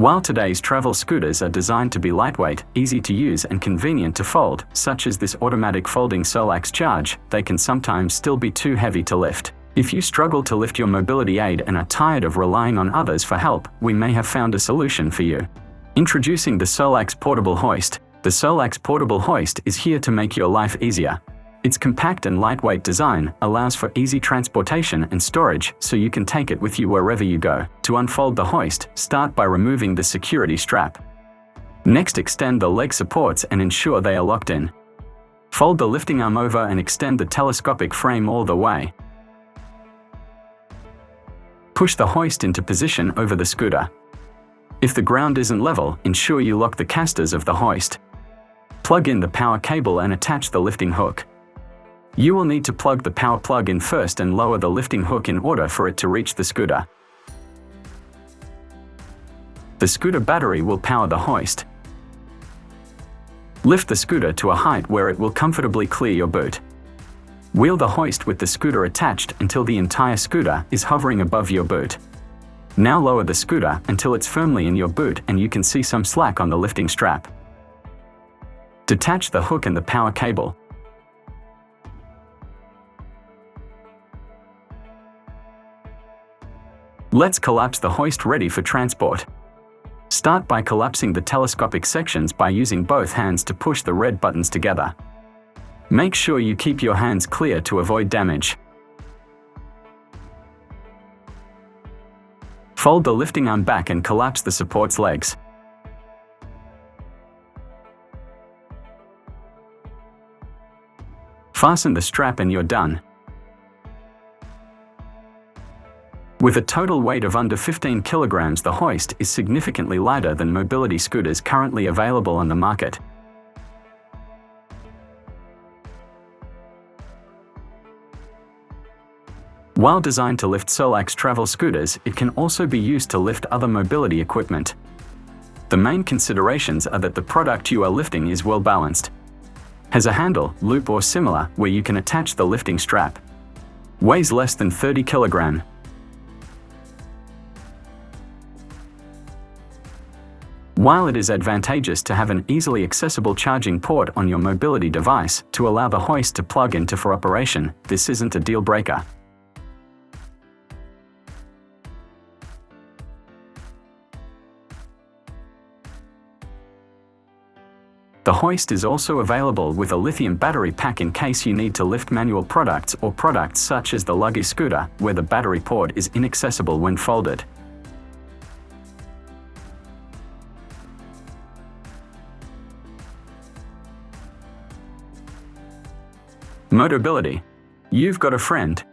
While today's travel scooters are designed to be lightweight, easy to use and convenient to fold, such as this automatic folding Solax Charge, they can sometimes still be too heavy to lift. If you struggle to lift your mobility aid and are tired of relying on others for help, we may have found a solution for you. Introducing the Solax Portable Hoist. The Solax Portable Hoist is here to make your life easier. Its compact and lightweight design allows for easy transportation and storage, so you can take it with you wherever you go. To unfold the hoist, start by removing the security strap. Next, extend the leg supports and ensure they are locked in. Fold the lifting arm over and extend the telescopic frame all the way. Push the hoist into position over the scooter. If the ground isn't level, ensure you lock the casters of the hoist. Plug in the power cable and attach the lifting hook. You will need to plug the power plug in first and lower the lifting hook in order for it to reach the scooter. The scooter battery will power the hoist. Lift the scooter to a height where it will comfortably clear your boot. Wheel the hoist with the scooter attached until the entire scooter is hovering above your boot. Now lower the scooter until it's firmly in your boot and you can see some slack on the lifting strap. Detach the hook and the power cable. Let's collapse the hoist ready for transport. Start by collapsing the telescopic sections by using both hands to push the red buttons together. Make sure you keep your hands clear to avoid damage. Fold the lifting arm back and collapse the supports legs. Fasten the strap and you're done. With a total weight of under 15 kilograms, the hoist is significantly lighter than mobility scooters currently available on the market. While designed to lift Solax travel scooters, it can also be used to lift other mobility equipment. The main considerations are that the product you are lifting is well balanced, has a handle, loop or similar where you can attach the lifting strap, weighs less than 30 kilograms. While it is advantageous to have an easily accessible charging port on your mobility device to allow the hoist to plug into for operation, this isn't a deal breaker. The hoist is also available with a lithium battery pack in case you need to lift manual products or products such as the luggage scooter, where the battery port is inaccessible when folded. Motobility. You've got a friend.